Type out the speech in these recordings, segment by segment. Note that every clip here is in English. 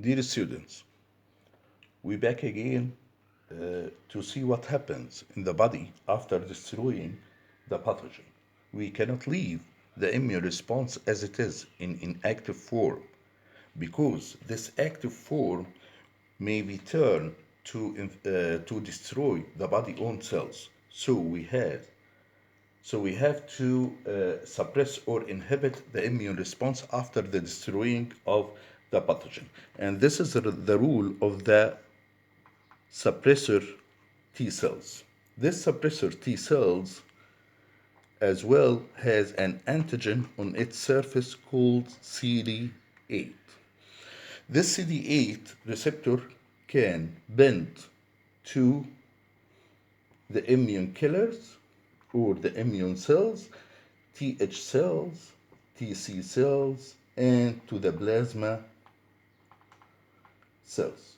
Dear students, we back again to see what happens in the body after destroying the pathogen. We cannot leave the immune response as it is in inactive form because this active form may be turned to destroy the body own cells. So we have to suppress or inhibit the immune response after the destroying of the pathogen. And this is the rule of the suppressor T cells. This suppressor T cells as well has an antigen on its surface called CD8. This CD8 receptor can bind to the immune killers or the immune cells, Th cells, Tc cells, and to the plasma cells.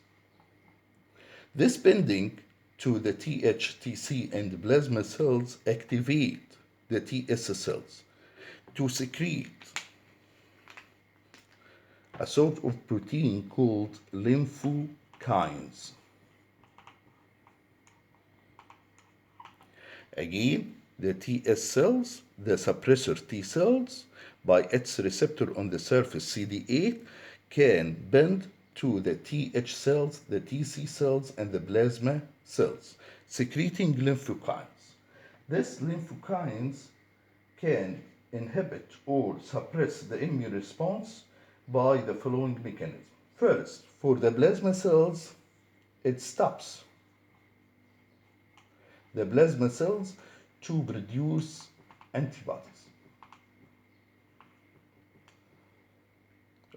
This binding to the Th, Tc, and plasma cells activate the Ts cells to secrete a sort of protein called lymphokines. Again, the Ts cells, the suppressor T cells, by its receptor on the surface CD8, can bind to the Th cells, the Tc cells, and the plasma cells, secreting lymphokines. These lymphokines can inhibit or suppress the immune response by the following mechanism. First, for the plasma cells, it stops the plasma cells to produce antibodies.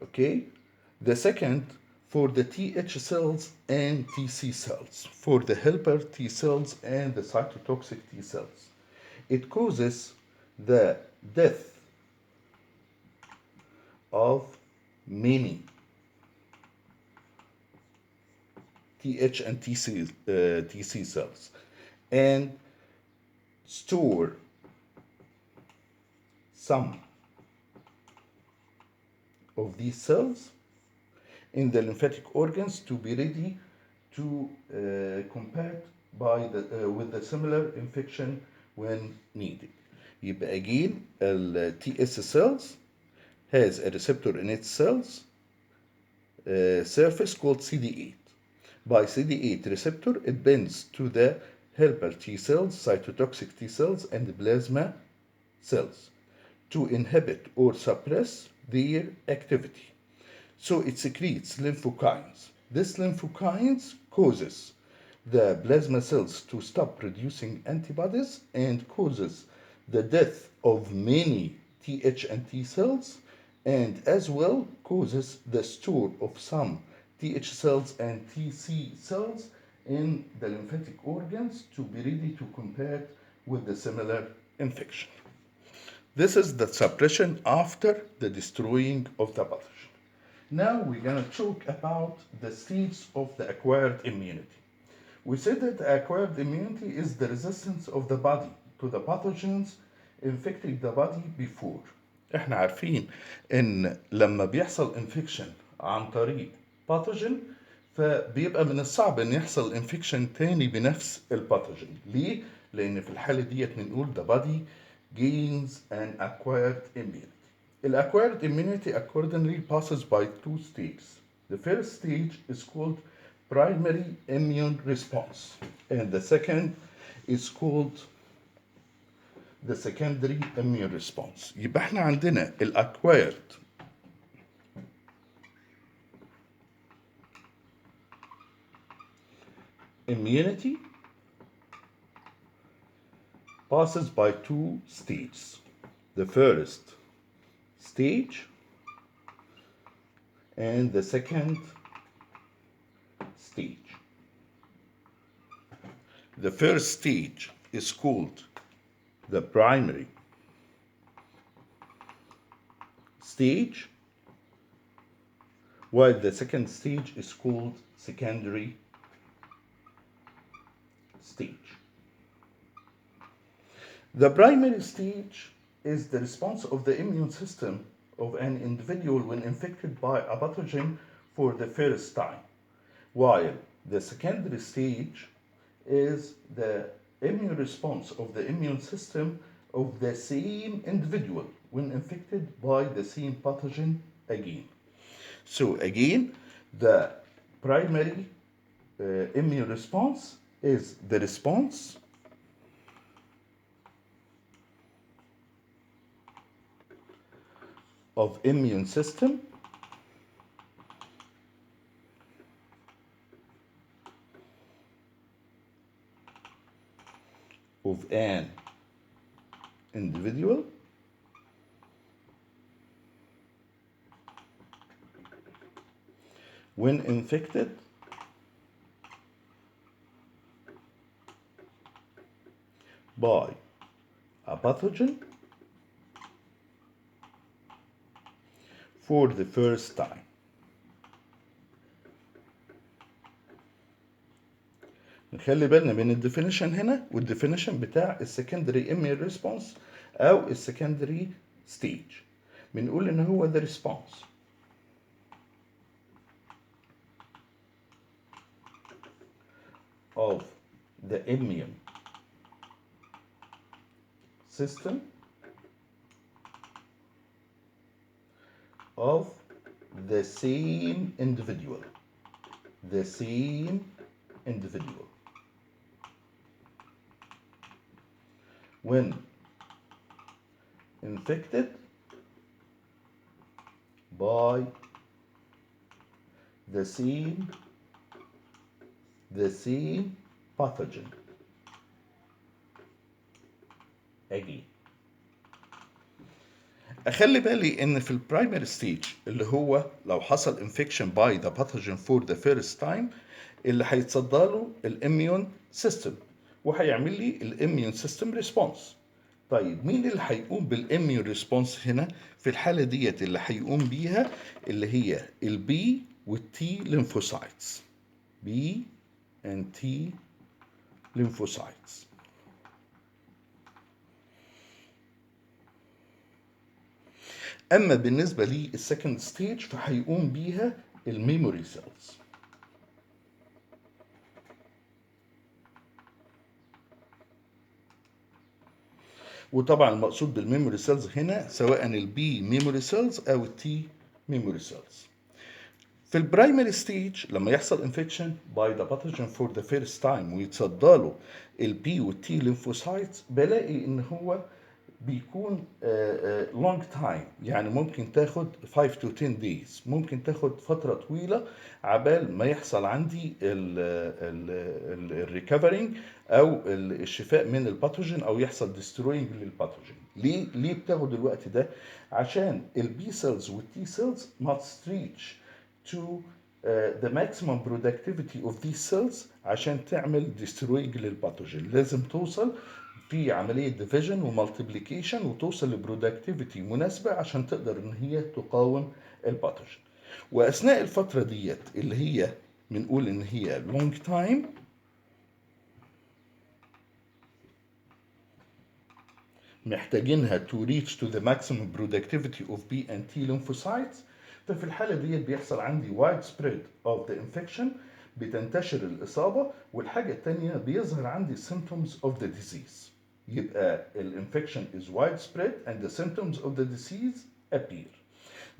Okay? The second, for the Th cells and Tc cells, for the helper T cells and the cytotoxic T cells. It causes the death of many Th and Tc cells and store some of these cells in the lymphatic organs to be ready to combat with the similar infection when needed. يبقى again ال TS cells has a receptor in its cells surface called CD8. By CD8 receptor, it binds to the helper T cells, cytotoxic T cells, and the plasma cells to inhibit or suppress their activity. So it secretes lymphokines. This lymphokines causes the plasma cells to stop producing antibodies and causes the death of many Th and T cells, and as well causes the store of some Th cells and Tc cells in the lymphatic organs to be ready to combat with the similar infection. This is the suppression after the destroying of the pathogen. Now we're going to talk about the stages of the acquired immunity. We said that acquired immunity is the resistance of the body to the pathogens infecting the body before. احنا عارفين ان لما بيحصل انفكشن عن طريق باثوجين فبيبقى من الصعب ان يحصل انفكشن تاني بنفس الباثوجين. ليه؟ لان في الحالة ديت بنقول the body gains an acquired immunity. The acquired immunity accordingly passes by two stages. The first stage is called primary immune response, and the second is called the secondary immune response. يبقى احنا عندنا acquired immunity passes by two stages. The first stage and the second stage. The first stage is called the primary stage, while the second stage is called secondary stage. The primary stage is the response of the immune system of an individual when infected by a pathogen for the first time, while the secondary stage is the immune response of the immune system of the same individual when infected by the same pathogen again. So again, the primary immune response is the response of immune system of an individual when infected by a pathogen for the first time. نخلي بالنا من الديفينيشن هنا والديفينيشن بتاع السكندري immune response او السكندري ستيج. بنقول ان هو the response of the immune system of the same individual when infected by the same pathogen again. اخلي بالي ان في البرايمري ستيج اللي هو لو حصل انفكشن باي ذا باثوجين فور ذا فيرست تايم، اللي هيتصدى له الاميون سيستم وهيعمل لي الاميون سيستم ريسبونس. طيب مين اللي هيقوم بالاميون ريسبونس هنا في الحاله ديت؟ اللي هيقوم بيها اللي هي البي والتي ليمفوسايتس، بي and T lymphocytes. اما بالنسبه للسكند ستيج فهيقوم بيها الميموري سيلز. وطبعا المقصود بالميموري سيلز هنا سواء البي ميموري سيلز او التي ميموري سيلز. في البرايمري ستيج لما يحصل انفكشن باي ذا باثوجين فور ذا فيرست تايم ويتصدى له البي والتي ليمفوسايتس، بلاقي ان هو بيكون لونج تايم، يعني ممكن تاخد 5 to 10 days، ممكن تاخد فترة طويلة عبال ما يحصل عندي الريكفرينج او الشفاء من الباثوجين او يحصل ديستروينج للباثوجين. ليه بتاخد الوقت ده؟ عشان البي سيلز والتي سيلز must reach to the maximum productivity of these cells عشان تعمل destroying للباثوجين. لازم توصل في عملية ديفيجن ومالتيبليكيشن وتوصل لبرودكتيفيتي مناسبة عشان تقدر ان هي تقاوم الباثوجين. واثناء الفترة ديت اللي هي بنقول ان هي لونج تايم، محتاجينها to reach to the maximum productivity of B and T lymphocytes. ففي الحالة ديت بيحصل عندي wide spread of the infection، بتنتشر الإصابة. والحاجة التانية بيظهر عندي symptoms of the disease. يبقى الانفكشن is widespread and the symptoms of the disease appear.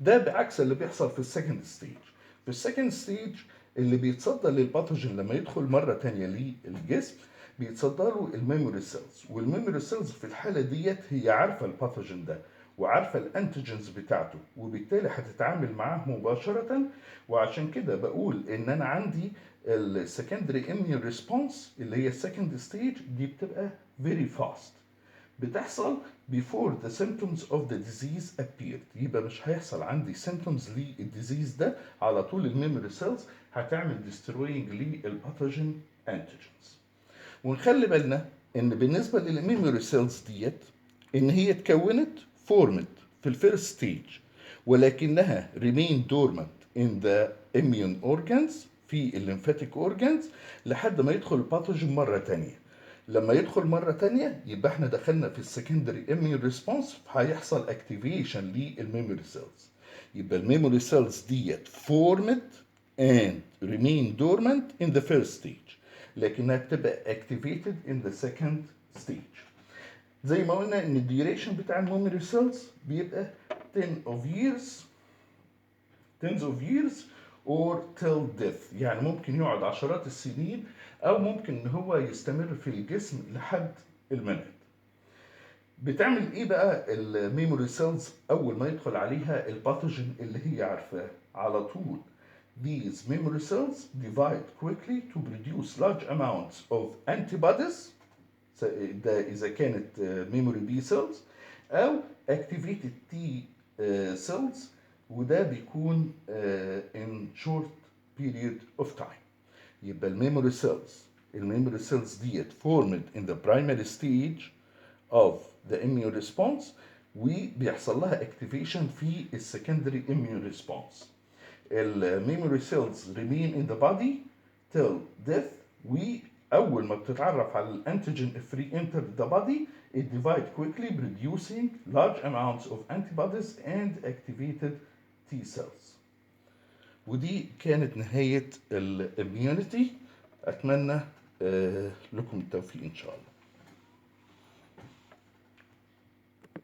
ده بعكس اللي بيحصل في السكند ستيج. في السكند ستيج اللي بيتصدى للباثوجين لما يدخل مرة تانية للجسم بيتصدى له الميموري سيلز، والميموري سيلز في الحالة ديت هي عارفة الباثوجين ده وعارفة الانتيجنز بتاعته، وبالتالي هتتعامل معاه مباشرة. وعشان كده بقول ان انا عندي السكندري اميون ريسبونس اللي هي السكند ستيج دي بتبقى very fast، بتحصل before the symptoms of the disease appeared. يبقى مش هيحصل عندي symptoms للديزيز ده، على طول الميموري سيلز هتعمل destroying للباثوجين antigens. ونخلي بالنا ان بالنسبه للميموري سيلز ديت ان هي اتكونت فورمت في الفيرست ستيج، ولكنها remain dormant in the immune organs في الليمفاتيك اورجانز لحد ما يدخل الباثوجين مره تانية. لما يدخل مره تانية يبقى احنا دخلنا في السكندري اميون ريسبونس، هيحصل اكتيفيشن للميموري سيلز. يبقى الميموري سيلز ديت فورمت and remain dormant in the first stage لكنها بتبقى activated in the second stage. زي ما قلنا ان الديوريشن بتاع الميموري سيلز بيبقى 10 of years or till death، يعني ممكن يقعد عشرات السنين او ممكن ان هو يستمر في الجسم لحد الممات. بتعمل ايه بقى الميموري سيلز اول ما يدخل عليها الباثوجين اللي هي عارفاه؟ على طول these memory cells divide quickly to produce large amounts of antibodies، ده اذا كانت memory B cells او activated T cells، وده بيكون in short period of time. يبقى الميموري سيلز ديت formed in the primary stage of the immune response وبيحصل لها activation في السكندري immune response. الميموري سيلز remain in the body till death، وأول ما بتتعرف على الانتيجين if re-enter the body it divide quickly producing large amounts of antibodies and activated T cells. ودي كانت نهاية الاميونيتي. أتمنى لكم التوفيق إن شاء الله.